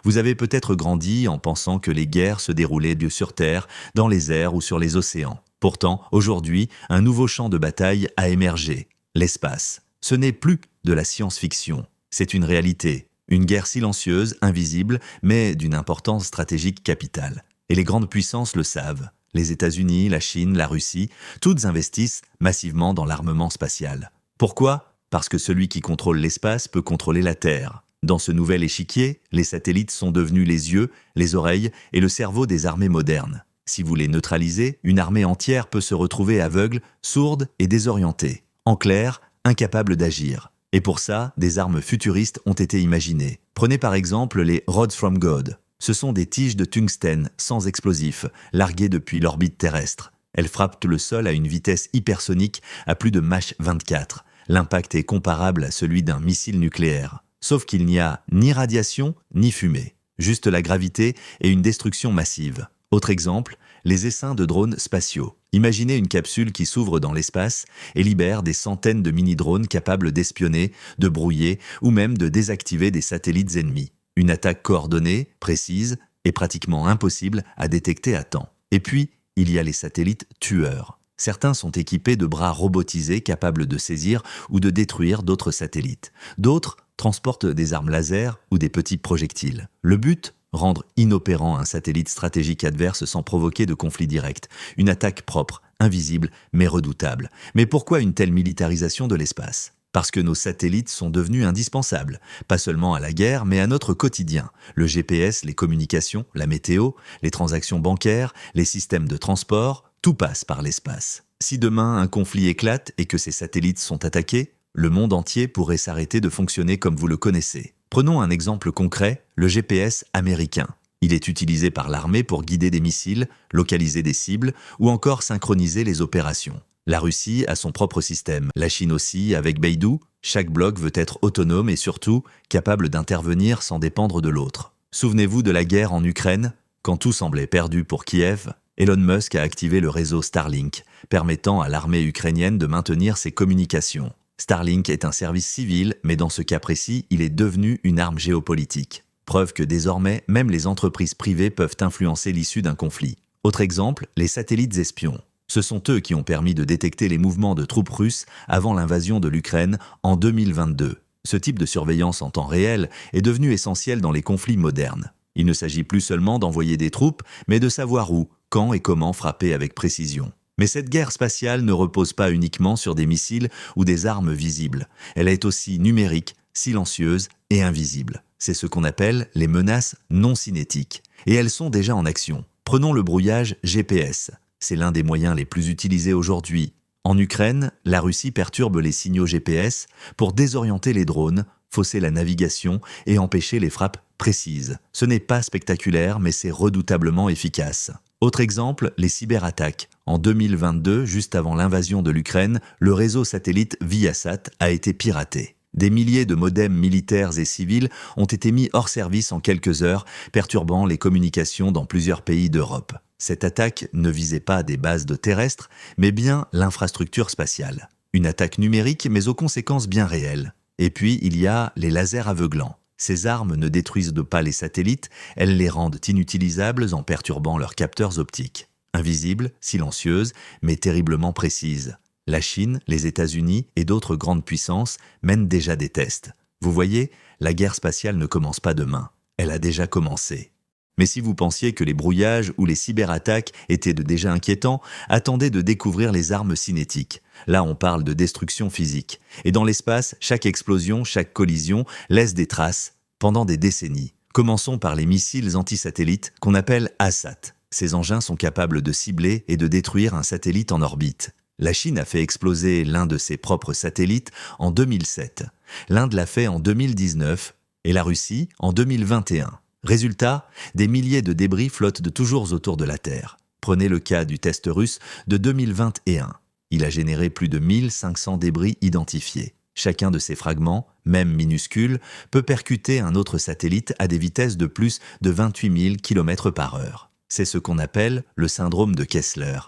Vous avez peut-être grandi en pensant que les guerres se déroulaient sur Terre, dans les airs ou sur les océans. Pourtant, aujourd'hui, un nouveau champ de bataille a émergé, l'espace. Ce n'est plus de la science-fiction, c'est une réalité. Une guerre silencieuse, invisible, mais d'une importance stratégique capitale. Et les grandes puissances le savent. Les États-Unis, la Chine, la Russie, toutes investissent massivement dans l'armement spatial. Pourquoi ? Parce que celui qui contrôle l'espace peut contrôler la Terre. Dans ce nouvel échiquier, les satellites sont devenus les yeux, les oreilles et le cerveau des armées modernes. Si vous les neutralisez, une armée entière peut se retrouver aveugle, sourde et désorientée. En clair, incapable d'agir. Et pour ça, des armes futuristes ont été imaginées. Prenez par exemple les Rods from God. Ce sont des tiges de tungstène sans explosifs, larguées depuis l'orbite terrestre. Elles frappent le sol à une vitesse hypersonique à plus de Mach 24. L'impact est comparable à celui d'un missile nucléaire. Sauf qu'il n'y a ni radiation, ni fumée. Juste la gravité et une destruction massive. Autre exemple, les essaims de drones spatiaux. Imaginez une capsule qui s'ouvre dans l'espace et libère des centaines de mini-drones capables d'espionner, de brouiller ou même de désactiver des satellites ennemis. Une attaque coordonnée, précise et pratiquement impossible à détecter à temps. Et puis, il y a les satellites tueurs. Certains sont équipés de bras robotisés capables de saisir ou de détruire d'autres satellites. D'autres transportent des armes laser ou des petits projectiles. Le but ? Rendre inopérant un satellite stratégique adverse sans provoquer de conflit direct. Une attaque propre, invisible, mais redoutable. Mais pourquoi une telle militarisation de l'espace ? Parce que nos satellites sont devenus indispensables, pas seulement à la guerre, mais à notre quotidien. Le GPS, les communications, la météo, les transactions bancaires, les systèmes de transport, tout passe par l'espace. Si demain un conflit éclate et que ces satellites sont attaqués, le monde entier pourrait s'arrêter de fonctionner comme vous le connaissez. Prenons un exemple concret, le GPS américain. Il est utilisé par l'armée pour guider des missiles, localiser des cibles ou encore synchroniser les opérations. La Russie a son propre système, la Chine aussi avec Beidou. Chaque bloc veut être autonome et surtout capable d'intervenir sans dépendre de l'autre. Souvenez-vous de la guerre en Ukraine, quand tout semblait perdu pour Kiev. Elon Musk a activé le réseau Starlink, permettant à l'armée ukrainienne de maintenir ses communications. Starlink est un service civil, mais dans ce cas précis, il est devenu une arme géopolitique. Preuve que désormais, même les entreprises privées peuvent influencer l'issue d'un conflit. Autre exemple, les satellites espions. Ce sont eux qui ont permis de détecter les mouvements de troupes russes avant l'invasion de l'Ukraine en 2022. Ce type de surveillance en temps réel est devenu essentiel dans les conflits modernes. Il ne s'agit plus seulement d'envoyer des troupes, mais de savoir où, quand et comment frapper avec précision. Mais cette guerre spatiale ne repose pas uniquement sur des missiles ou des armes visibles. Elle est aussi numérique, silencieuse et invisible. C'est ce qu'on appelle les menaces non cinétiques. Et elles sont déjà en action. Prenons le brouillage GPS. C'est l'un des moyens les plus utilisés aujourd'hui. En Ukraine, la Russie perturbe les signaux GPS pour désorienter les drones, fausser la navigation et empêcher les frappes précises. Ce n'est pas spectaculaire, mais c'est redoutablement efficace. Autre exemple, les cyberattaques. En 2022, juste avant l'invasion de l'Ukraine, le réseau satellite Viasat a été piraté. Des milliers de modems militaires et civils ont été mis hors service en quelques heures, perturbant les communications dans plusieurs pays d'Europe. Cette attaque ne visait pas des bases de terrestres, mais bien l'infrastructure spatiale. Une attaque numérique, mais aux conséquences bien réelles. Et puis, il y a les lasers aveuglants. Ces armes ne détruisent pas les satellites, elles les rendent inutilisables en perturbant leurs capteurs optiques. Invisibles, silencieuses, mais terriblement précises. La Chine, les États-Unis et d'autres grandes puissances mènent déjà des tests. Vous voyez, la guerre spatiale ne commence pas demain. Elle a déjà commencé. Mais si vous pensiez que les brouillages ou les cyberattaques étaient déjà inquiétants, attendez de découvrir les armes cinétiques. Là, on parle de destruction physique. Et dans l'espace, chaque explosion, chaque collision laisse des traces pendant des décennies. Commençons par les missiles antisatellites qu'on appelle ASAT. Ces engins sont capables de cibler et de détruire un satellite en orbite. La Chine a fait exploser l'un de ses propres satellites en 2007. L'Inde l'a fait en 2019 et la Russie en 2021. Résultat, des milliers de débris flottent toujours autour de la Terre. Prenez le cas du test russe de 2021. Il a généré plus de 1500 débris identifiés. Chacun de ces fragments, même minuscules, peut percuter un autre satellite à des vitesses de plus de 28 000 km/h. C'est ce qu'on appelle le syndrome de Kessler.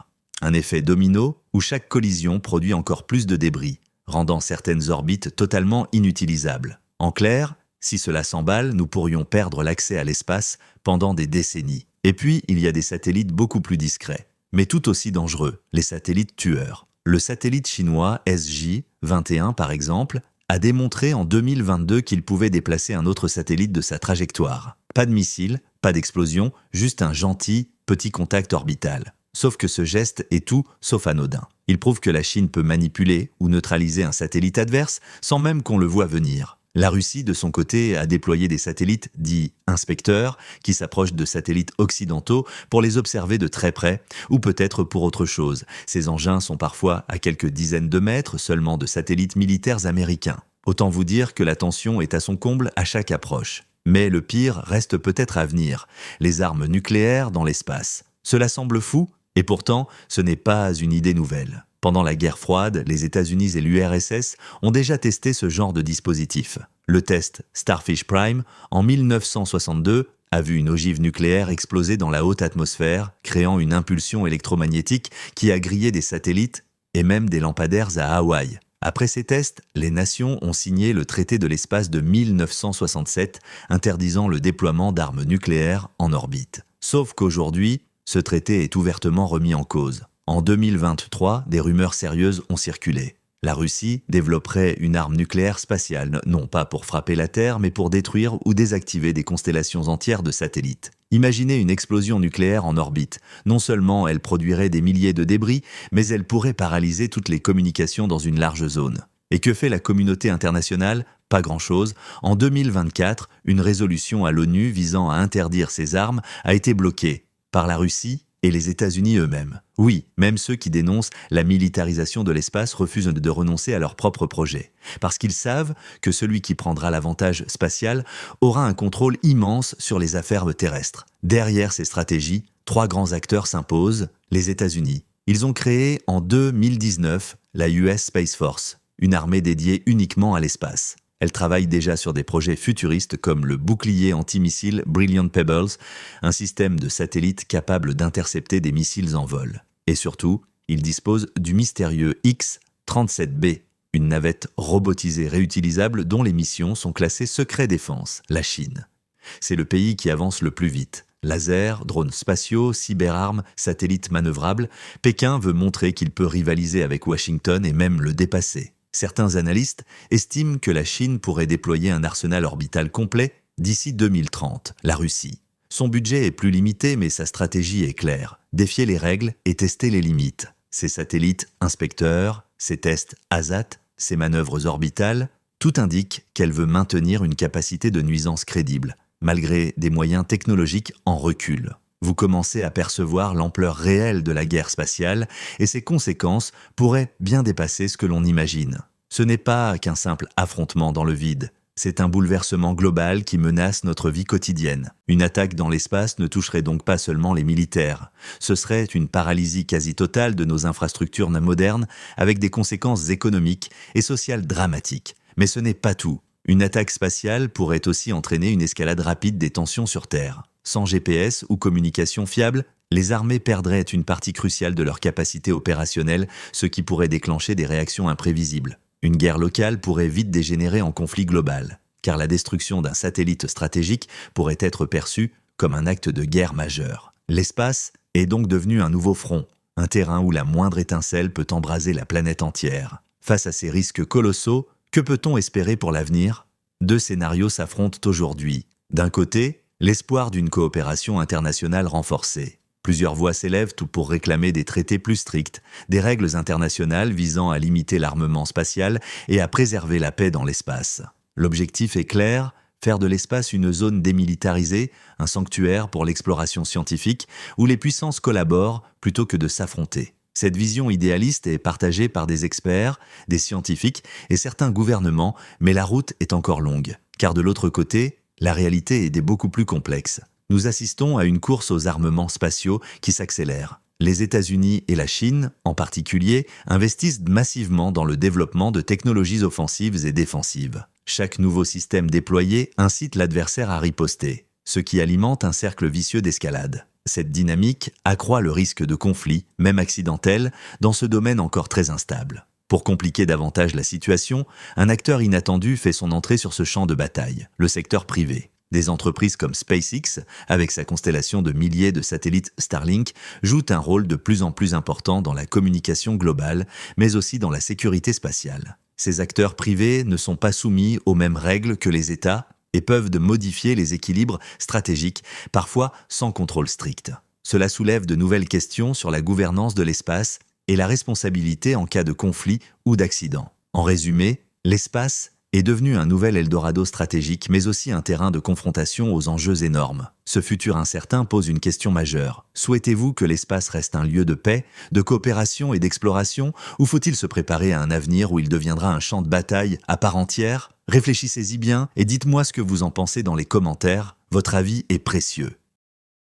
Un effet domino où chaque collision produit encore plus de débris, rendant certaines orbites totalement inutilisables. En clair, Si cela s'emballe, nous pourrions perdre l'accès à l'espace pendant des décennies. Et puis, il y a des satellites beaucoup plus discrets, mais tout aussi dangereux, les satellites tueurs. Le satellite chinois SJ-21, par exemple, a démontré en 2022 qu'il pouvait déplacer un autre satellite de sa trajectoire. Pas de missile, pas d'explosion, juste un gentil petit contact orbital. Sauf que ce geste est tout sauf anodin. Il prouve que la Chine peut manipuler ou neutraliser un satellite adverse sans même qu'on le voie venir. La Russie, de son côté, a déployé des satellites dits inspecteurs qui s'approchent de satellites occidentaux pour les observer de très près ou peut-être pour autre chose. Ces engins sont parfois à quelques dizaines de mètres seulement de satellites militaires américains. Autant vous dire que la tension est à son comble à chaque approche. Mais le pire reste peut-être à venir, les armes nucléaires dans l'espace. Cela semble fou, et pourtant, ce n'est pas une idée nouvelle. Pendant la guerre froide, les États-Unis et l'URSS ont déjà testé ce genre de dispositif. Le test Starfish Prime, en 1962, a vu une ogive nucléaire exploser dans la haute atmosphère, créant une impulsion électromagnétique qui a grillé des satellites et même des lampadaires à Hawaï. Après ces tests, les nations ont signé le traité de l'espace de 1967, interdisant le déploiement d'armes nucléaires en orbite. Sauf qu'aujourd'hui, ce traité est ouvertement remis en cause. En 2023, des rumeurs sérieuses ont circulé. La Russie développerait une arme nucléaire spatiale, non pas pour frapper la Terre, mais pour détruire ou désactiver des constellations entières de satellites. Imaginez une explosion nucléaire en orbite. Non seulement elle produirait des milliers de débris, mais elle pourrait paralyser toutes les communications dans une large zone. Et que fait la communauté internationale ? Pas grand-chose. En 2024, une résolution à l'ONU visant à interdire ces armes a été bloquée par la Russie et les États-Unis eux-mêmes. Oui, même ceux qui dénoncent la militarisation de l'espace refusent de renoncer à leur propre projet, parce qu'ils savent que celui qui prendra l'avantage spatial aura un contrôle immense sur les affaires terrestres. Derrière ces stratégies, 3 grands acteurs s'imposent, les États-Unis. Ils ont créé en 2019 la US Space Force, une armée dédiée uniquement à l'espace. Elle travaille déjà sur des projets futuristes comme le bouclier antimissile Brilliant Pebbles, un système de satellites capable d'intercepter des missiles en vol. Et surtout, il dispose du mystérieux X-37B, une navette robotisée réutilisable dont les missions sont classées secret défense, la Chine. C'est le pays qui avance le plus vite. Lasers, drones spatiaux, cyberarmes, satellites manœuvrables, Pékin veut montrer qu'il peut rivaliser avec Washington et même le dépasser. Certains analystes estiment que la Chine pourrait déployer un arsenal orbital complet d'ici 2030, la Russie. Son budget est plus limité, mais sa stratégie est claire. Défier les règles et tester les limites. Ses satellites inspecteurs, ses tests ASAT, ses manœuvres orbitales, tout indique qu'elle veut maintenir une capacité de nuisance crédible, malgré des moyens technologiques en recul. Vous commencez à percevoir l'ampleur réelle de la guerre spatiale et ses conséquences pourraient bien dépasser ce que l'on imagine. Ce n'est pas qu'un simple affrontement dans le vide, c'est un bouleversement global qui menace notre vie quotidienne. Une attaque dans l'espace ne toucherait donc pas seulement les militaires. Ce serait une paralysie quasi totale de nos infrastructures modernes avec des conséquences économiques et sociales dramatiques. Mais ce n'est pas tout. Une attaque spatiale pourrait aussi entraîner une escalade rapide des tensions sur Terre. Sans GPS ou communication fiable, les armées perdraient une partie cruciale de leur capacité opérationnelle, ce qui pourrait déclencher des réactions imprévisibles. Une guerre locale pourrait vite dégénérer en conflit global, car la destruction d'un satellite stratégique pourrait être perçue comme un acte de guerre majeur. L'espace est donc devenu un nouveau front, un terrain où la moindre étincelle peut embraser la planète entière. Face à ces risques colossaux, que peut-on espérer pour l'avenir ? 2 scénarios s'affrontent aujourd'hui. D'un côté, l'espoir d'une coopération internationale renforcée. Plusieurs voix s'élèvent pour réclamer des traités plus stricts, des règles internationales visant à limiter l'armement spatial et à préserver la paix dans l'espace. L'objectif est clair, faire de l'espace une zone démilitarisée, un sanctuaire pour l'exploration scientifique, où les puissances collaborent plutôt que de s'affronter. Cette vision idéaliste est partagée par des experts, des scientifiques et certains gouvernements, mais la route est encore longue. Car de l'autre côté, la réalité est beaucoup plus complexe. Nous assistons à une course aux armements spatiaux qui s'accélère. Les États-Unis et la Chine, en particulier, investissent massivement dans le développement de technologies offensives et défensives. Chaque nouveau système déployé incite l'adversaire à riposter, ce qui alimente un cercle vicieux d'escalade. Cette dynamique accroît le risque de conflit, même accidentel, dans ce domaine encore très instable. Pour compliquer davantage la situation, un acteur inattendu fait son entrée sur ce champ de bataille, le secteur privé. Des entreprises comme SpaceX, avec sa constellation de milliers de satellites Starlink, jouent un rôle de plus en plus important dans la communication globale, mais aussi dans la sécurité spatiale. Ces acteurs privés ne sont pas soumis aux mêmes règles que les États et peuvent modifier les équilibres stratégiques, parfois sans contrôle strict. Cela soulève de nouvelles questions sur la gouvernance de l'espace et la responsabilité en cas de conflit ou d'accident. En résumé, l'espace est devenu un nouvel Eldorado stratégique, mais aussi un terrain de confrontation aux enjeux énormes. Ce futur incertain pose une question majeure. Souhaitez-vous que l'espace reste un lieu de paix, de coopération et d'exploration, ou faut-il se préparer à un avenir où il deviendra un champ de bataille à part entière ? Réfléchissez-y bien et dites-moi ce que vous en pensez dans les commentaires. Votre avis est précieux.